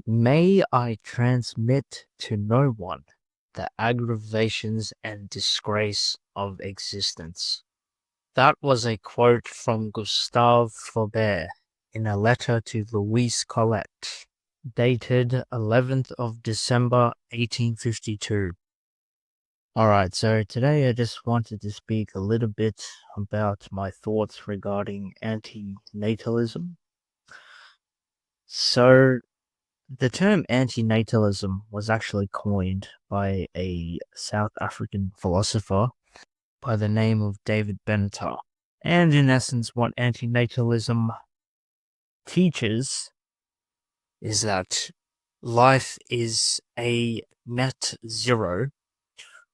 May I transmit to no one the aggravations and disgrace of existence. That was a quote from Gustave Flaubert in a letter to Louise Colette, dated 11th of December 1852. Alright, so today I just wanted to speak a little bit about my thoughts regarding antinatalism. So, the term antinatalism was actually coined by a South African philosopher by the name of David Benatar. And in essence, what antinatalism teaches is that life is a net zero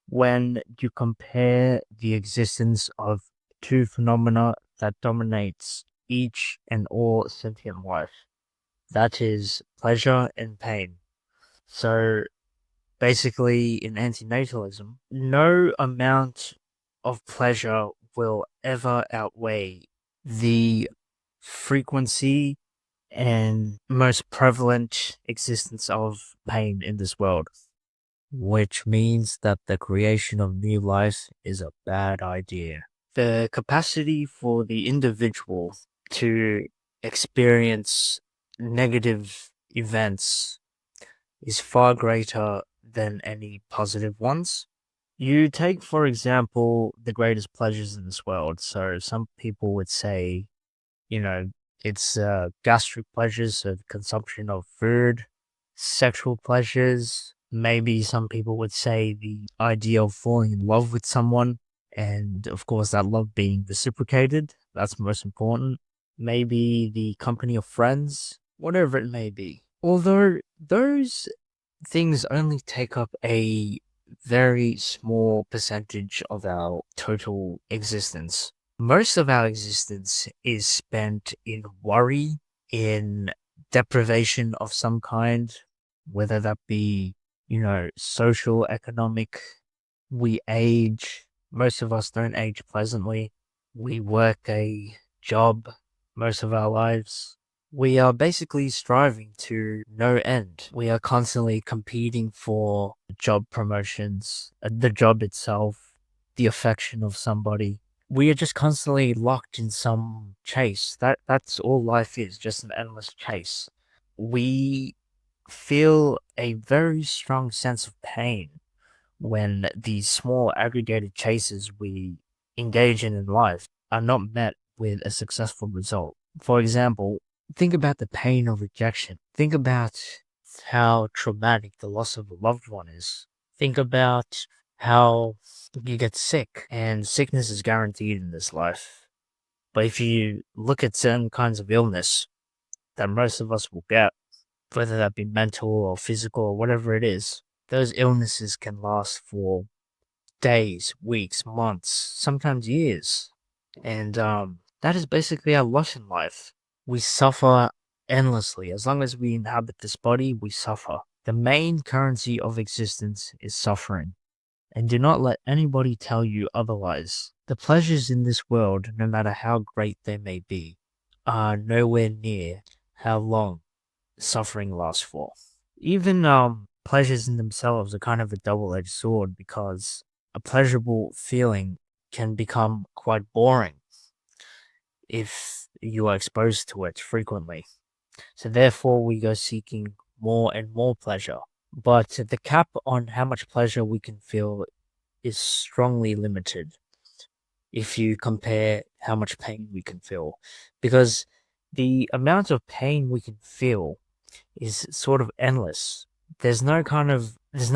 when you compare the existence of two phenomena that dominates each and all sentient life. That is pleasure and pain. So basically, in antinatalism, no amount of pleasure will ever outweigh the frequency and most prevalent existence of pain in this world, which means that the creation of new life is a bad idea. The capacity for the individual to experience negative events is far greater than any positive ones. You take, for example, the greatest pleasures in this world. So some people would say, you know, it's gastric pleasures, so the consumption of food, sexual pleasures. Maybe some people would say the idea of falling in love with someone, and of course, that love being reciprocated. That's most important. Maybe the company of friends, whatever it may be. Although those things only take up a very small percentage of our total existence. Most of our existence is spent in worry, in deprivation of some kind, whether that be, social, economic. We age. Most of us don't age pleasantly. We work a job most of our lives. We are basically striving to no end. We are constantly competing for job promotions, the job itself, the affection of somebody. We are just constantly locked in some chase. That's all life is, just an endless chase. We feel a very strong sense of pain when these small aggregated chases we engage in life are not met with a successful result. For example, think about the pain of rejection. Think about how traumatic the loss of a loved one is. Think about how you get sick, and sickness is guaranteed in this life. But if you look at certain kinds of illness that most of us will get, whether that be mental or physical or whatever it is, those illnesses can last for days, weeks, months, sometimes years. And that is basically our lot in life. We suffer endlessly. As long as we inhabit this body, we suffer. The main currency of existence is suffering. And do not let anybody tell you otherwise. The pleasures in this world, no matter how great they may be, are nowhere near how long suffering lasts for. Even pleasures in themselves are kind of a double-edged sword, because a pleasurable feeling can become quite boring if you are exposed to it frequently. So therefore, we go seeking more and more pleasure. But the cap on how much pleasure we can feel is strongly limited if you compare how much pain we can feel. Because the amount of pain we can feel is sort of endless. There's no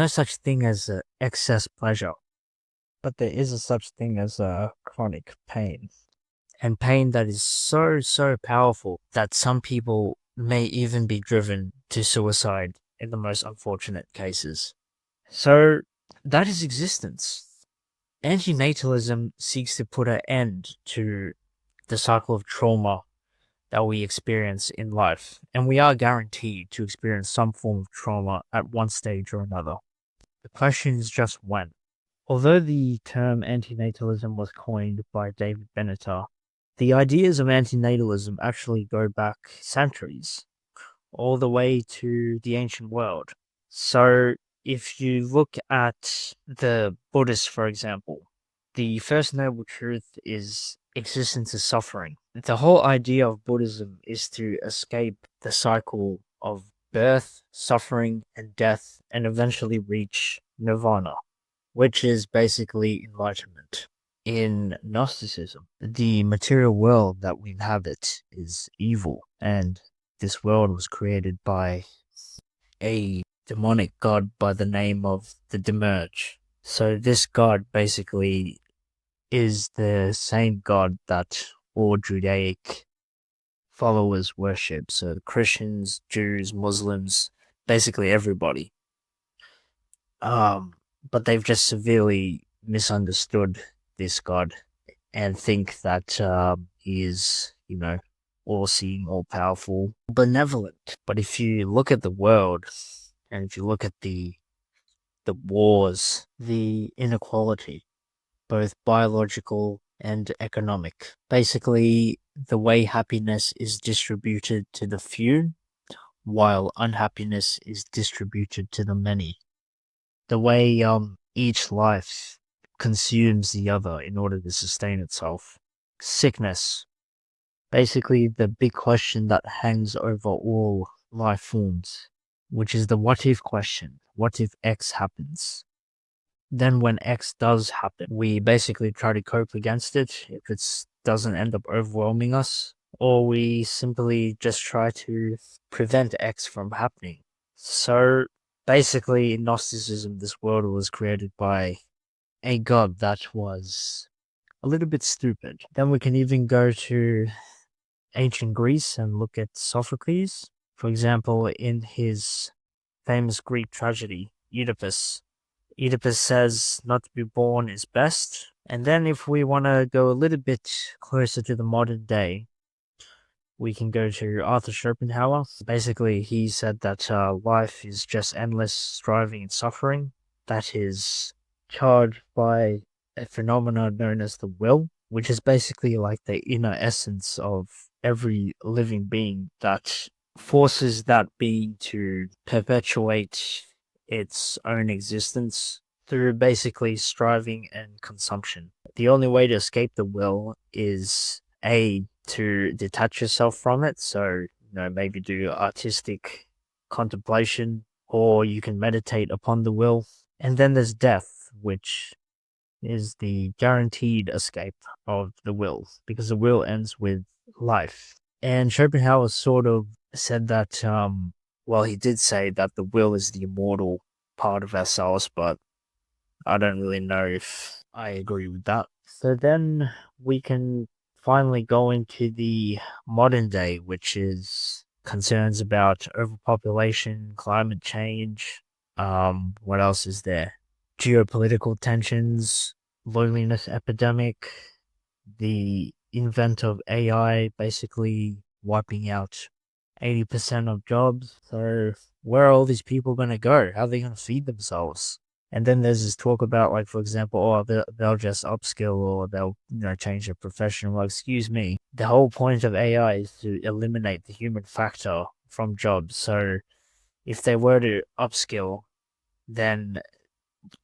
such thing as excess pleasure, but there is a such thing as chronic pain. And pain that is so powerful that some people may even be driven to suicide in the most unfortunate cases. So that is existence. Antinatalism seeks to put an end to the cycle of trauma that we experience in life, and we are guaranteed to experience some form of trauma at one stage or another. The question is just when. Although the term antinatalism was coined by David Benatar, the ideas of antinatalism actually go back centuries. all the way to the ancient world. So if you look at the Buddhists, for example, the first noble truth is existence is suffering. The whole idea of Buddhism is to escape the cycle of birth, suffering, and death, and eventually reach nirvana, which is basically enlightenment. In Gnosticism, the material world that we inhabit is evil, and this world was created by a demonic god by the name of the Demerge. So this god basically is the same god that all Judaic followers worship. So Christians, Jews, Muslims, basically everybody. Um, but they've just severely misunderstood this god and think that he is, all seeing, all powerful, benevolent. But if you look at the world and if you look at the wars, the inequality, both biological and economic, basically the way happiness is distributed to the few, while unhappiness is distributed to the many. The way each life consumes the other in order to sustain itself. Sickness, basically the big question that hangs over all life forms, which is the what if question. What if X happens? Then when X does happen, we basically try to cope against it if it doesn't end up overwhelming us, or we simply just try to prevent X from happening. So basically, in Gnosticism, this world was created by a god that was a little bit stupid. Then we can even go to ancient Greece and look at Sophocles. For example, in his famous Greek tragedy, Oedipus, Oedipus says not to be born is best. And then if we want to go a little bit closer to the modern day, we can go to Arthur Schopenhauer. Basically, he said that life is just endless striving and suffering that is charged by a phenomenon known as the will, which is basically like the inner essence of every living being that forces that being to perpetuate its own existence through basically striving and consumption. The only way to escape the will is to detach yourself from it. So, maybe do artistic contemplation, or you can meditate upon the will. And then there's death, which is the guaranteed escape of the will, because the will ends with life. And Schopenhauer sort of said that, he did say that the will is the immortal part of ourselves, but I don't really know if I agree with that. So then we can finally go into the modern day, which is concerns about overpopulation, climate change. What else is there? Geopolitical tensions, loneliness epidemic, the invent of AI basically wiping out 80% of jobs. So where are all these people going to go? How are they going to feed themselves? And then there's this talk about, like, for example, they'll just upskill or they'll, change their profession. Well, excuse me. The whole point of AI is to eliminate the human factor from jobs. So if they were to upskill, then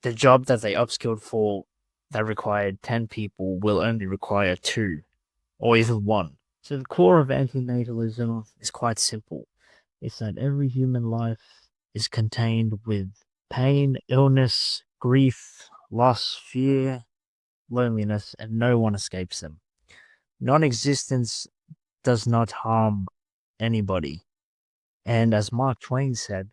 the job that they upskilled for that required 10 people will only require 2 or even 1. So the core of antinatalism is quite simple. It's that every human life is contained with pain, illness, grief, loss, fear, loneliness, and no one escapes them. Non-existence does not harm anybody. And as Mark Twain said,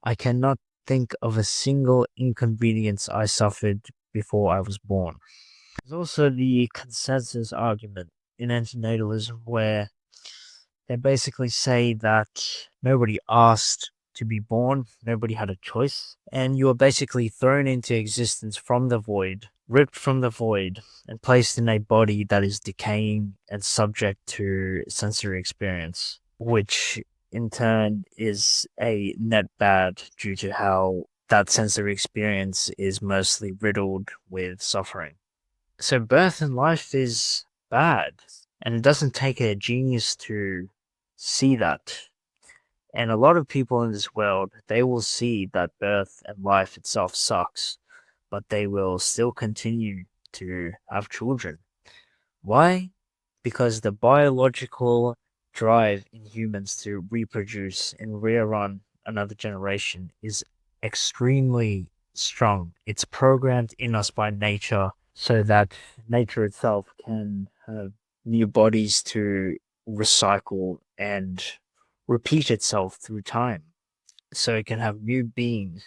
I cannot think of a single inconvenience I suffered before I was born. There's also the consensus argument in antinatalism where they basically say that nobody asked to be born, nobody had a choice, and you are basically thrown into existence from the void, ripped from the void, and placed in a body that is decaying and subject to sensory experience, which in turn is a net bad due to how that sensory experience is mostly riddled with suffering. So birth and life is bad, and it doesn't take a genius to see that. And a lot of people in this world, they will see that birth and life itself sucks, but they will still continue to have children. Why? Because the biological drive in humans to reproduce and rerun another generation is extremely strong. It's programmed in us by nature so that nature itself can have new bodies to recycle and repeat itself through time. So it can have new beings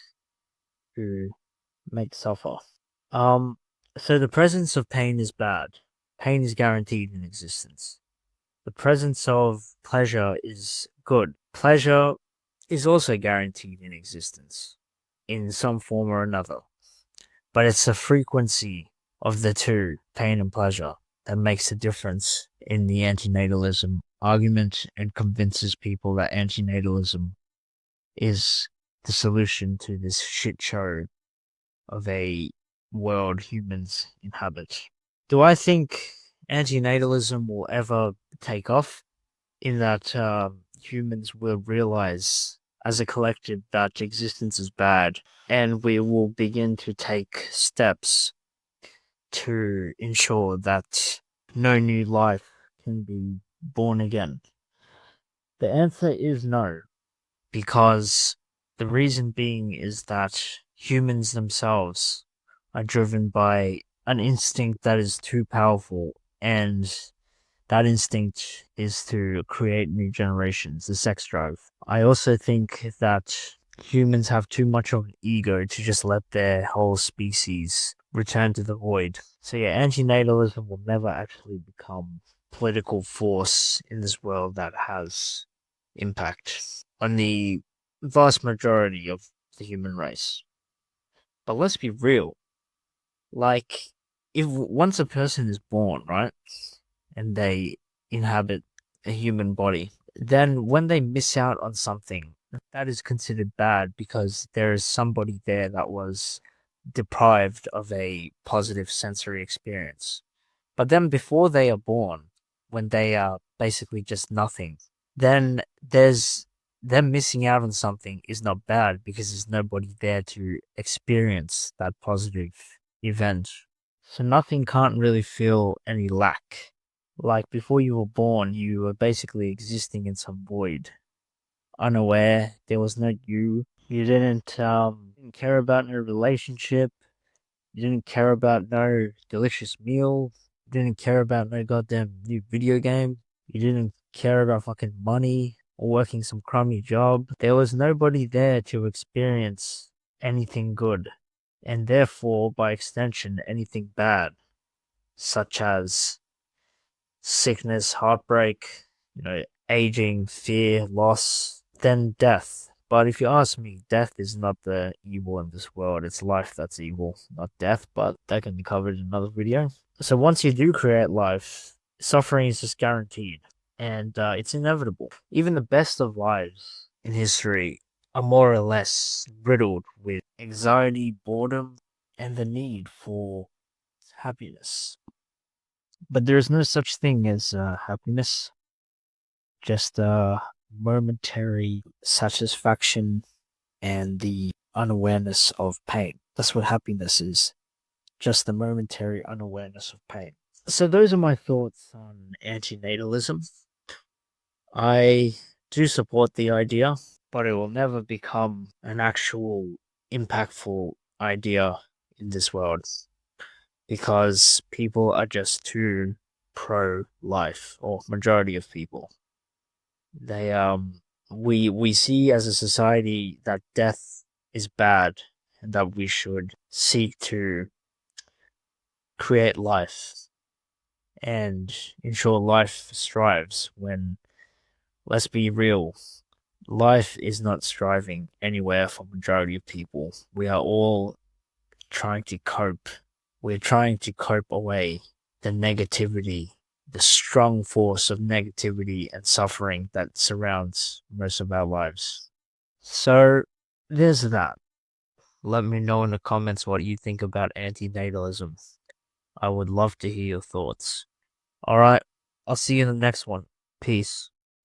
to make suffer. Um, so the presence of pain is bad. Pain is guaranteed in existence. The presence of pleasure is good. Pleasure is also guaranteed in existence in some form or another. But it's the frequency of the two, pain and pleasure, that makes the difference in the antinatalism argument and convinces people that antinatalism is the solution to this shit show of a world humans inhabit. Do I think antinatalism will ever take off? In that humans will realize as a collective that existence is bad, and we will begin to take steps to ensure that no new life can be born again? The answer is no, because the reason being is that humans themselves are driven by an instinct that is too powerful, and that instinct is to create new generations, the sex drive. I also think that humans have too much of an ego to just let their whole species return to the void. So yeah, antinatalism will never actually become a political force in this world that has impact on the vast majority of the human race. But let's be real. Like, if once a person is born, right, and they inhabit a human body, then when they miss out on something, that is considered bad because there is somebody there that was deprived of a positive sensory experience. But then before they are born, when they are basically just nothing, then there's them missing out on something is not bad because there's nobody there to experience that positive event. So nothing can't really feel any lack. Like before you were born, you were basically existing in some void, unaware. There was no you. You didn't care about no relationship. You didn't care about no delicious meal. You didn't care about no goddamn new video game. You didn't care about fucking money or working some crummy job. There was nobody there to experience anything good, and therefore, by extension, anything bad, such as sickness, heartbreak, aging, fear, loss, then death. But if you ask me, death is not the evil in this world. It's life that's evil, not death, but that can be covered in another video. So once you do create life, suffering is just guaranteed, and it's inevitable. Even the best of lives in history are more or less riddled with anxiety, boredom, and the need for happiness. But there is no such thing as happiness, just momentary satisfaction and the unawareness of pain. That's what happiness is, just the momentary unawareness of pain. So, those are my thoughts on antinatalism. I do support the idea, but it will never become an actual impactful idea in this world, because people are just too pro life, or majority of people. They we see as a society that death is bad and that we should seek to create life and ensure life strives, when, let's be real, life is not striving anywhere for majority of people. We are all trying to cope. We're trying to cope away the negativity, the strong force of negativity and suffering that surrounds most of our lives. So, there's that. Let me know in the comments what you think about antinatalism. I would love to hear your thoughts. Alright, I'll see you in the next one. Peace.